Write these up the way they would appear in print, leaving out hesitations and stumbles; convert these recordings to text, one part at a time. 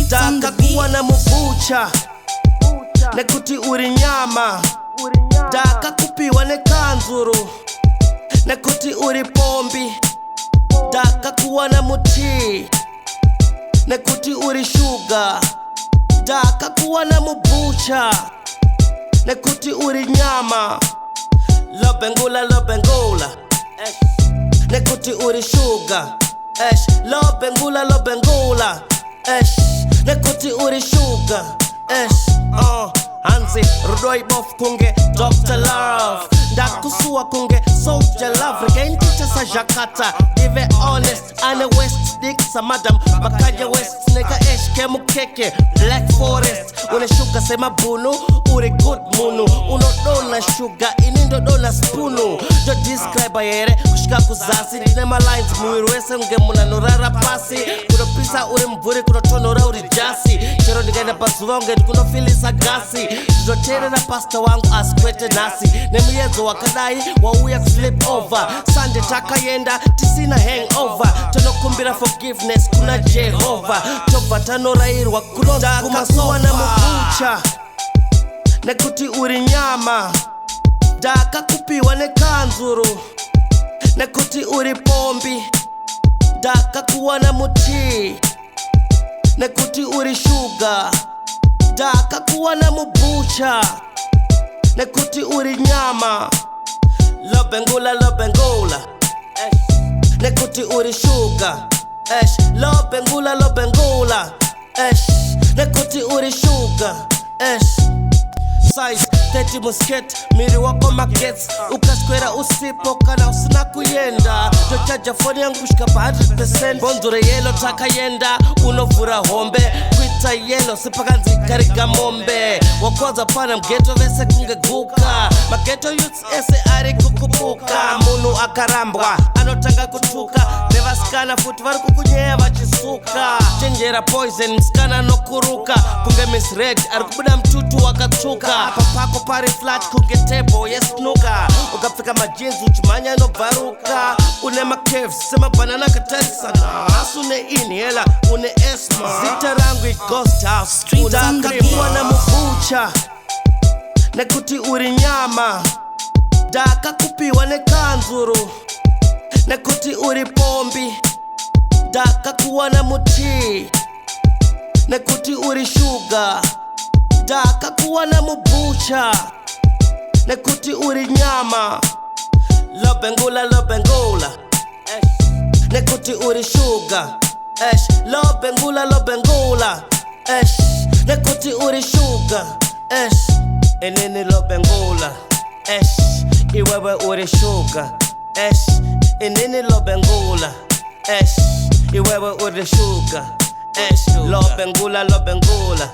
Daka kuwa na mubucha nekuti uri nyama. Daka kupiwa nekanzuru nekuti uri pombi. Daka kuwa na muti nekuti uri sugar. Daka kuwa na mubucha nekuti uri nyama. Lobengula, Lobengula nekuti uri sugar. Lobengula, Lobengula nekuti uri sugar. Hansi Rudoi bof kunge Dr. Love. Ndakusua kunge Soldier Love. Regain teacher sa Jakarta. Give it honest. Ane West dick sa madam. Makaja West nigga ke mukeke. Black Forest. Une sugar sema bunu. Uri good munu. Uno dona sugar. Inindo dona spunu. Jo describe ayere. Kushika kuzasi. Dine ma lines muirwese nge muna nurara pasi. Kuno pisa uri mburi. Kuno tonora uri jasi. Chero nigenda pasuvonge. Kuno fili sagasi. Zotere na pasta wangu askwete nasi. Nemiyezo wakadai wauya flip over. Sunday takayenda tisina hangover. Tono kumbira forgiveness kuna Jehova. Toba tano rairwa kunoza kumasowa na mubucha nekuti uri nyama. Daka kupiwa nekanzuru nekuti uri pombi. Daka kuwa na muti nekuti uri sugar. Daka kuwa na mubucha nekuti uri nyama. Lobengula, Lobengula nekuti uri sugar. Lobengula, Lobengula nekuti uri sugar. Size 30 musket, miri wako magets. Ukaskwera usipo kana usina kuyenda. Tochaja phone yangu shika pa 100%. Bonzure yelo takayenda. Unovura hombe kwita yelo sipaka nzikariga mombe. Wakwaza pana mgeto vese kungeguka. Mageto youths ese ari kukubuka. Munu akarambwa anotanga kutuka. Never skana futi vari kukunyeva chisuka. Chenjera poison mskana no kuruka. Kunge misread ari kubuda mtutu wakatuka. Papako pari flat kunge tebo yes nuka. Ukafika majinzu chumanya no baruka. Une makeves sema banana katari sana. Asune inhela une esma. Zita rangu ghost house. Daka kuwa na mubucha nekuti uri nyama. Daka kupiwa nekanzuru nekuti uri pombi. Daka kuwa na muti nekuti uri sugar. Daka kuwa na mubucha nekuti uri nyama. Lobengula, Lobengula nekuti uri sugar. Lobengula, Lobengula nekuti uri sugar. Enene Lobengula iwewe uri sugar. Enene Lobengula iwewe uri sugar. Lobengula, Lobengula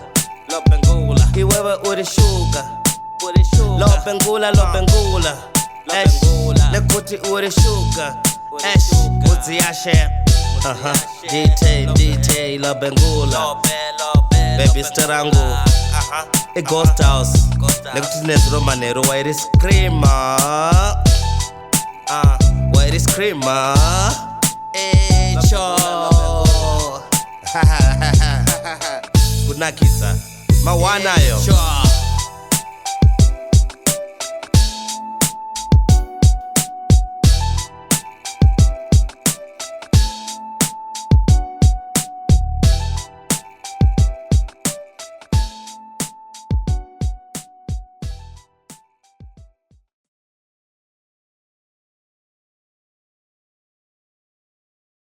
iwewe uri sugar. Lobengula, Lobengula nekuti uri sugar. Uziashe DT Lobengula baby starangu a ghost house nekuti nezro manero wairi screamer. Wairi screamer echo kunakisa mawana yo.